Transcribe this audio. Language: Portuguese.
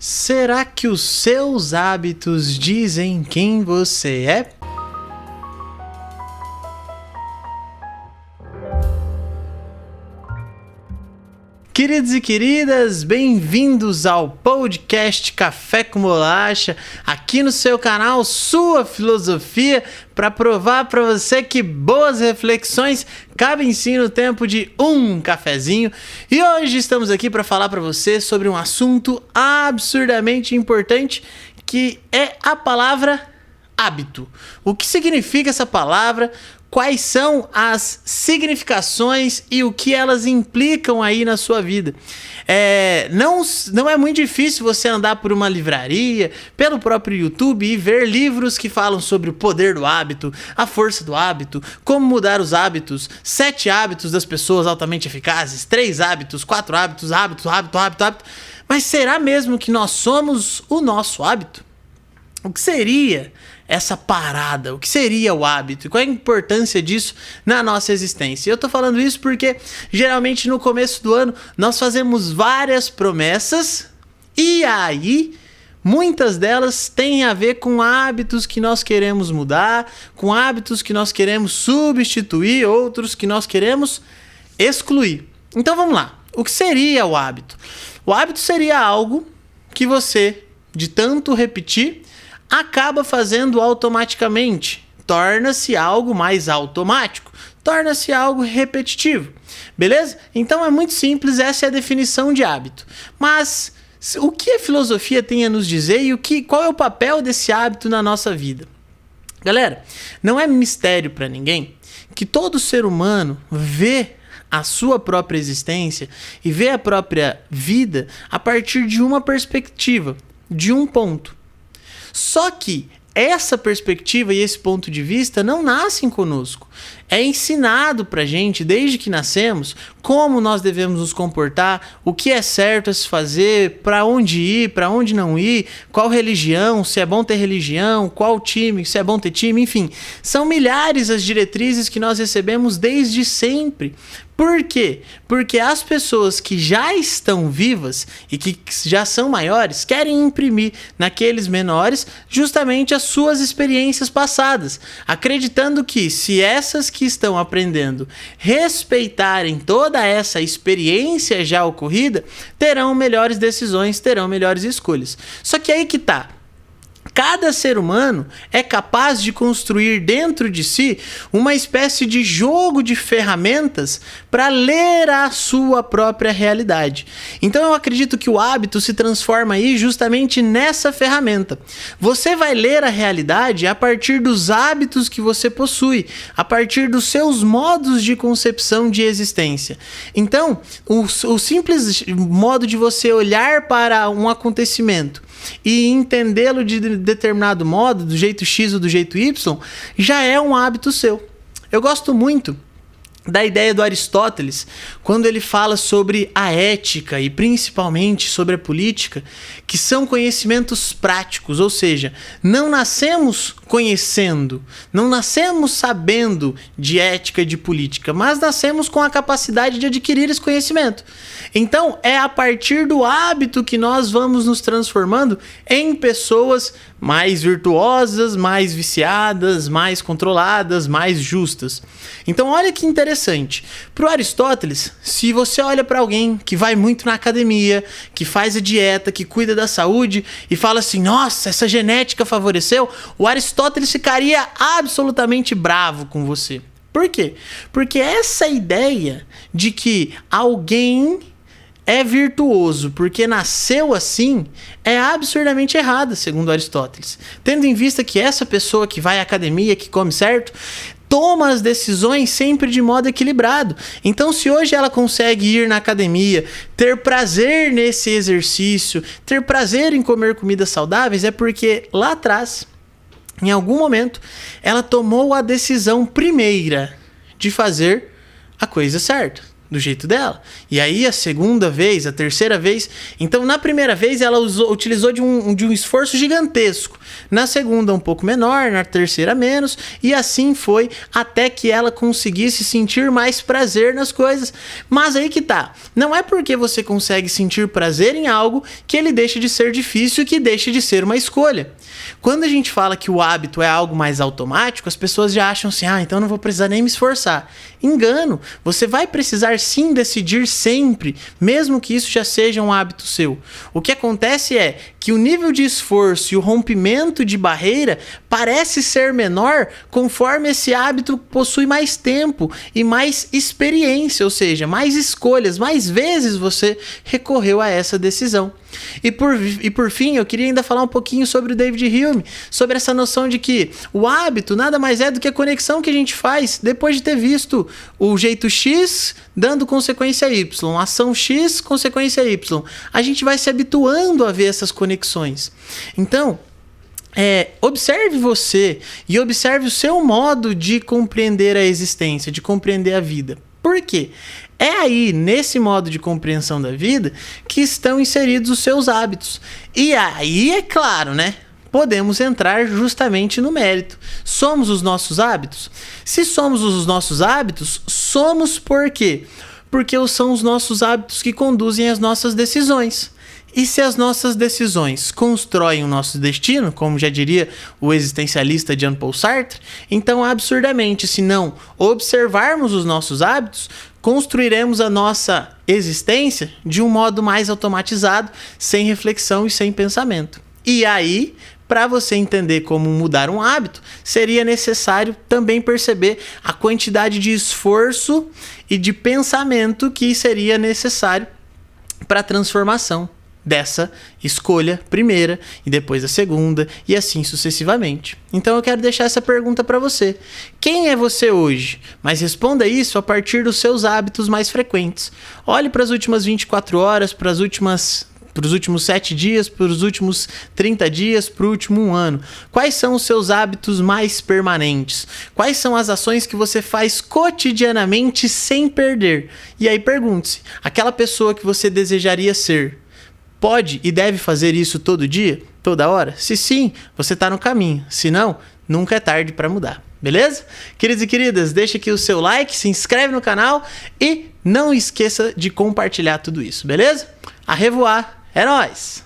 Será que os seus hábitos dizem quem você é? Queridos e queridas, bem-vindos ao podcast Café com Bolacha, aqui no seu canal Sua Filosofia, para provar para você que boas reflexões cabem sim no tempo de um cafezinho. E hoje estamos aqui para falar para você sobre um assunto absurdamente importante, que é a palavra hábito. O que significa essa palavra? Quais são as significações e o que elas implicam aí na sua vida? Não é muito difícil você andar por uma livraria, pelo próprio YouTube e ver livros que falam sobre o poder do hábito, a força do hábito, como mudar os hábitos, 7 hábitos das pessoas altamente eficazes, 3 hábitos, 4 hábitos, hábito. Mas será mesmo que nós somos o nosso hábito? O que seria essa parada? O que seria o hábito? E qual é a importância disso na nossa existência? Eu tô falando isso porque geralmente no começo do ano nós fazemos várias promessas e aí muitas delas têm a ver com hábitos que nós queremos mudar, com hábitos que nós queremos substituir, outros que nós queremos excluir. Então vamos lá. O que seria o hábito? O hábito seria algo que você, de tanto repetir, acaba fazendo automaticamente. Torna-se algo mais automático. Torna-se algo repetitivo. Beleza? Então é muito simples, essa é a definição de hábito. Mas o que a filosofia tem a nos dizer e qual é o papel desse hábito na nossa vida? Galera, não é mistério para ninguém que todo ser humano vê a sua própria existência e vê a própria vida a partir de uma perspectiva, de um ponto. Só que essa perspectiva e esse ponto de vista não nascem conosco. É ensinado pra gente, desde que nascemos, como nós devemos nos comportar, o que é certo a se fazer, pra onde ir, pra onde não ir, qual religião, se é bom ter religião, qual time, se é bom ter time, enfim. São milhares as diretrizes que nós recebemos desde sempre. Por quê? Porque as pessoas que já estão vivas e que já são maiores querem imprimir naqueles menores justamente as suas experiências passadas, acreditando que se essas que estão aprendendo respeitarem toda essa experiência já ocorrida, terão melhores decisões, terão melhores escolhas. Só que aí que tá. Cada ser humano é capaz de construir dentro de si uma espécie de jogo de ferramentas para ler a sua própria realidade. Então eu acredito que o hábito se transforma aí justamente nessa ferramenta. Você vai ler a realidade a partir dos hábitos que você possui, a partir dos seus modos de concepção de existência. Então, o simples modo de você olhar para um acontecimento e entendê-lo de determinado modo, do jeito X ou do jeito Y, já é um hábito seu. Eu gosto muito da ideia do Aristóteles, quando ele fala sobre a ética e principalmente sobre a política, que são conhecimentos práticos, ou seja, não nascemos conhecendo, não nascemos sabendo de ética e de política, mas nascemos com a capacidade de adquirir esse conhecimento. Então, é a partir do hábito que nós vamos nos transformando em pessoas mais virtuosas, mais viciadas, mais controladas, mais justas. Então, olha que interessante. Para o Aristóteles, se você olha para alguém que vai muito na academia, que faz a dieta, que cuida da saúde e fala assim, nossa, essa genética favoreceu, o Aristóteles ficaria absolutamente bravo com você. Por quê? Porque essa ideia de que alguém é virtuoso porque nasceu assim é absurdamente errada, segundo Aristóteles. Tendo em vista que essa pessoa que vai à academia, que come certo, toma as decisões sempre de modo equilibrado. Então, se hoje ela consegue ir na academia, ter prazer nesse exercício, ter prazer em comer comidas saudáveis, é porque lá atrás, em algum momento, ela tomou a decisão primeira de fazer a coisa certa. do jeito dela. E aí a segunda vez, a terceira vez... Então na primeira vez ela utilizou de um esforço gigantesco. Na segunda um pouco menor, na terceira menos. E assim foi até que ela conseguisse sentir mais prazer nas coisas. Mas aí que tá. Não é porque você consegue sentir prazer em algo que ele deixa de ser difícil e que deixa de ser uma escolha. Quando a gente fala que o hábito é algo mais automático, as pessoas já acham assim, então eu não vou precisar nem me esforçar. Engano, você vai precisar sim decidir sempre, mesmo que isso já seja um hábito seu. O que acontece é que o nível de esforço e o rompimento de barreira parece ser menor conforme esse hábito possui mais tempo e mais experiência, ou seja, mais escolhas, mais vezes você recorreu a essa decisão. E por fim, eu queria ainda falar um pouquinho sobre o David Hume, sobre essa noção de que o hábito nada mais é do que a conexão que a gente faz depois de ter visto o jeito X dando consequência Y, ação X, consequência Y. A gente vai se habituando a ver essas conexões. Então, observe você e observe o seu modo de compreender a existência, de compreender a vida. Por quê? É aí, nesse modo de compreensão da vida, que estão inseridos os seus hábitos. E aí, é claro, né? Podemos entrar justamente no mérito. Somos os nossos hábitos? Se somos os nossos hábitos, somos por quê? Porque são os nossos hábitos que conduzem as nossas decisões. E se as nossas decisões constroem o nosso destino, como já diria o existencialista Jean-Paul Sartre, então absurdamente, se não observarmos os nossos hábitos, construiremos a nossa existência de um modo mais automatizado, sem reflexão e sem pensamento. E aí, para você entender como mudar um hábito, seria necessário também perceber a quantidade de esforço e de pensamento que seria necessário para a transformação dessa escolha primeira e depois a segunda e assim sucessivamente. Então eu quero deixar essa pergunta para você. Quem é você hoje? Mas responda isso a partir dos seus hábitos mais frequentes. Olhe para as últimas 24 horas, para os últimos 7 dias, para os últimos 30 dias, para o último 1 ano. Quais são os seus hábitos mais permanentes? Quais são as ações que você faz cotidianamente sem perder? E aí pergunte-se, aquela pessoa que você desejaria ser, pode e deve fazer isso todo dia? Toda hora? Se sim, você está no caminho. Se não, nunca é tarde para mudar. Beleza? Queridos e queridas, deixa aqui o seu like, se inscreve no canal e não esqueça de compartilhar tudo isso. Beleza? A revoar! É nóis!